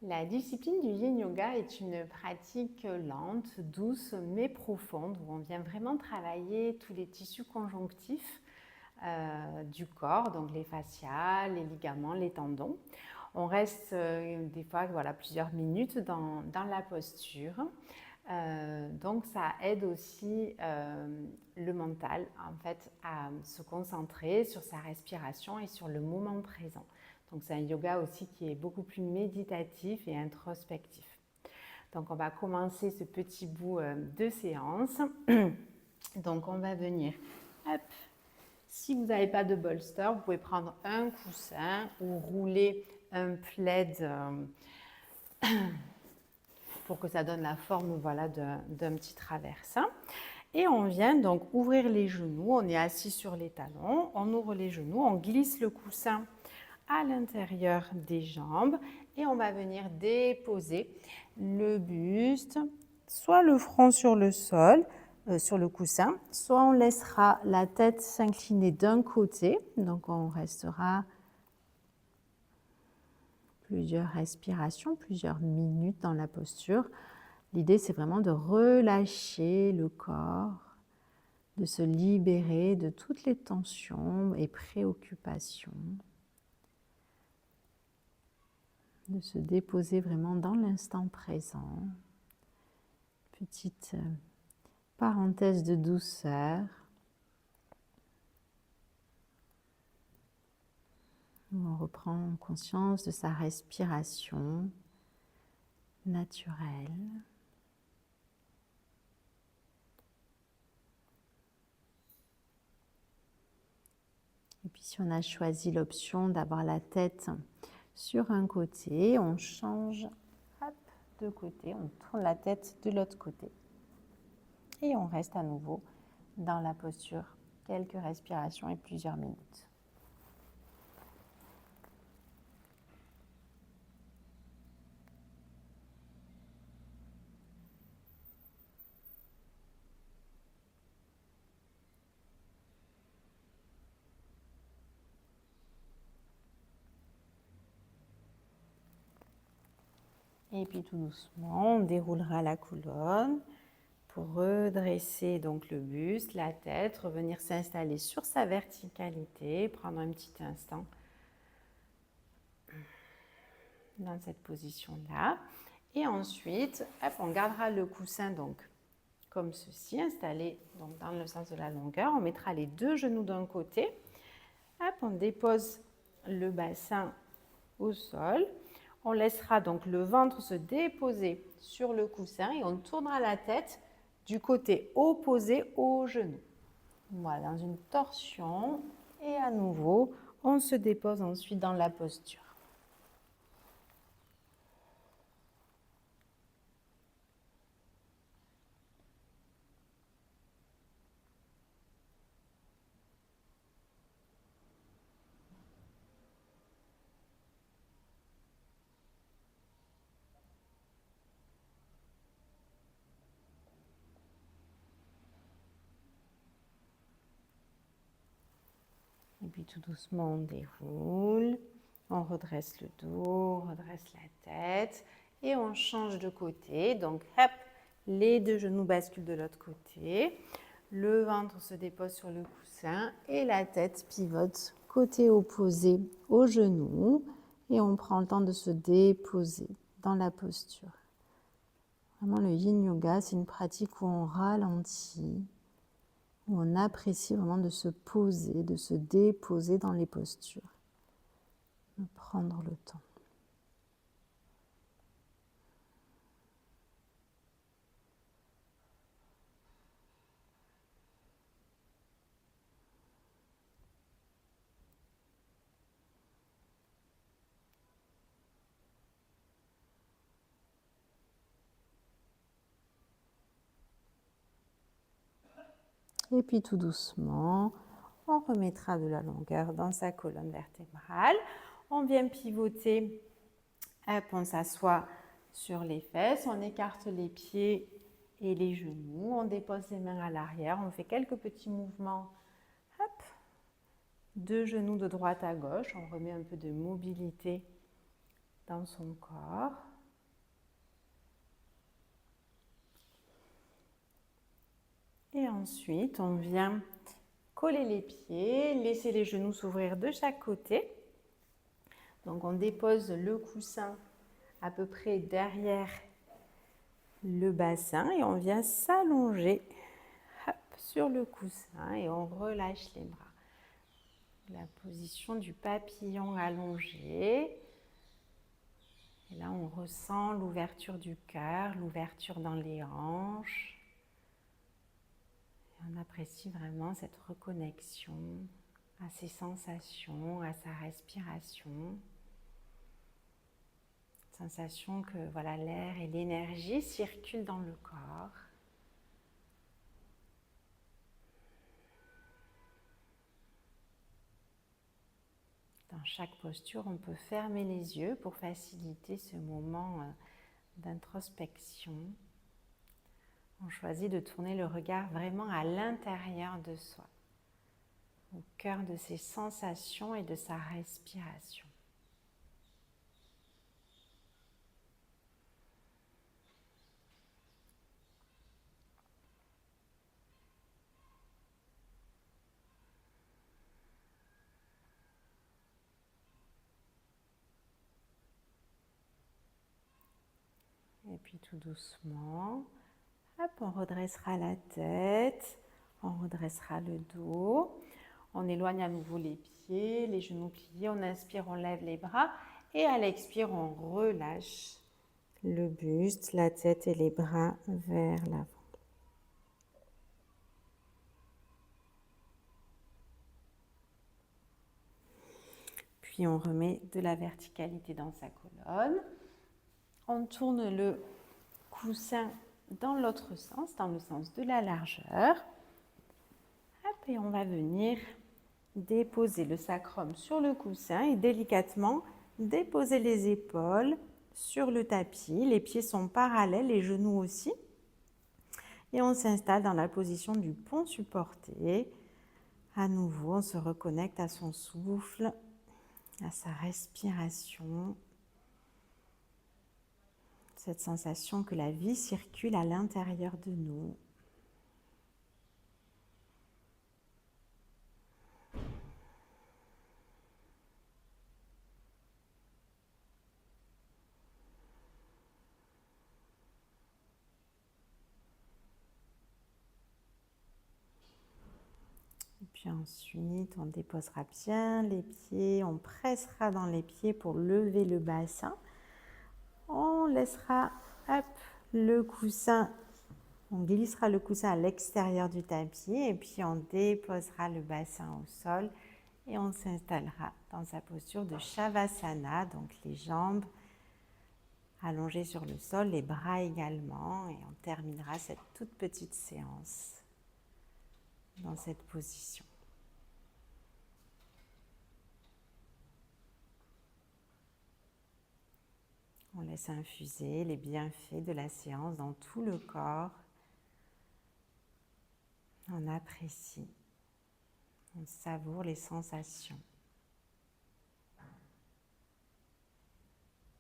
La discipline du Yin Yoga est une pratique lente, douce, mais profonde, où on vient vraiment travailler tous les tissus conjonctifs du corps, donc les fascias, les ligaments, les tendons. On reste des fois plusieurs minutes dans la posture. Donc ça aide aussi le mental en fait à se concentrer sur sa respiration et sur le moment présent. Donc c'est un yoga aussi qui est beaucoup plus méditatif et introspectif. Donc on va commencer ce petit bout de séance. Donc on va venir, hop. Si vous n'avez pas de bolster, vous pouvez prendre un coussin ou rouler un plaid pour que ça donne la forme d'un petit traversin. Et on vient donc ouvrir les genoux, on est assis sur les talons, on ouvre les genoux, on glisse le coussin à l'intérieur des jambes et on va venir déposer le buste, soit le front sur le sol, sur le coussin, soit on laissera la tête s'incliner d'un côté, donc on restera plusieurs respirations, plusieurs minutes dans la posture. L'idée, c'est vraiment de relâcher le corps, de se libérer de toutes les tensions et préoccupations, de se déposer vraiment dans l'instant présent. Petite parenthèse de douceur. On reprend conscience de sa respiration naturelle. Et puis si on a choisi l'option d'avoir la tête sur un côté, on change de côté, on tourne la tête de l'autre côté. Et on reste à nouveau dans la posture, quelques respirations et plusieurs minutes. Et puis tout doucement, on déroulera la colonne pour redresser donc le buste, la tête, revenir s'installer sur sa verticalité, prendre un petit instant dans cette position-là. Et ensuite, hop, on gardera le coussin donc comme ceci, installé donc dans le sens de la longueur. On mettra les deux genoux d'un côté. Hop, on dépose le bassin au sol. On laissera donc le ventre se déposer sur le coussin et on tournera la tête du côté opposé au genou. Voilà, dans une torsion. Et à nouveau, on se dépose ensuite dans la posture. Et puis tout doucement, on déroule, on redresse le dos, on redresse la tête et on change de côté. Donc, hop, les deux genoux basculent de l'autre côté, le ventre se dépose sur le coussin et la tête pivote côté opposé au genou et on prend le temps de se déposer dans la posture. Vraiment, le Yin Yoga, c'est une pratique où on ralentit, où on apprécie vraiment de se poser, de se déposer dans les postures, de prendre le temps. Et puis tout doucement, on remettra de la longueur dans sa colonne vertébrale. On vient pivoter, hop, on s'assoit sur les fesses, on écarte les pieds et les genoux, on dépose les mains à l'arrière, on fait quelques petits mouvements, hop, de genoux de droite à gauche, on remet un peu de mobilité dans son corps. Et ensuite, on vient coller les pieds, laisser les genoux s'ouvrir de chaque côté. Donc on dépose le coussin à peu près derrière le bassin et on vient s'allonger sur le coussin et on relâche les bras. La position du papillon allongé. Et là, on ressent l'ouverture du cœur, l'ouverture dans les hanches. Et on apprécie vraiment cette reconnexion à ses sensations, à sa respiration. Sensation que voilà, l'air et l'énergie circulent dans le corps. Dans chaque posture, on peut fermer les yeux pour faciliter ce moment d'introspection. On choisit de tourner le regard vraiment à l'intérieur de soi, au cœur de ses sensations et de sa respiration. Et puis tout doucement, hop, on redressera la tête, on redressera le dos, on éloigne à nouveau les pieds, les genoux pliés, on inspire, on lève les bras et à l'expire, on relâche le buste, la tête et les bras vers l'avant. Puis on remet de la verticalité dans sa colonne. On tourne le coussin dans l'autre sens, dans le sens de la largeur. Hop, et on va venir déposer le sacrum sur le coussin et délicatement déposer les épaules sur le tapis. Les pieds sont parallèles, les genoux aussi. Et on s'installe dans la position du pont supporté. À nouveau, on se reconnecte à son souffle, à sa respiration. Cette sensation que la vie circule à l'intérieur de nous. Et puis ensuite, on déposera bien les pieds, on pressera dans les pieds pour lever le bassin. On laissera le coussin, on glissera le coussin à l'extérieur du tapis et puis on déposera le bassin au sol et on s'installera dans sa posture de Shavasana, donc les jambes allongées sur le sol, les bras également, et on terminera cette toute petite séance dans cette position. On laisse infuser les bienfaits de la séance dans tout le corps. On apprécie, on savoure les sensations.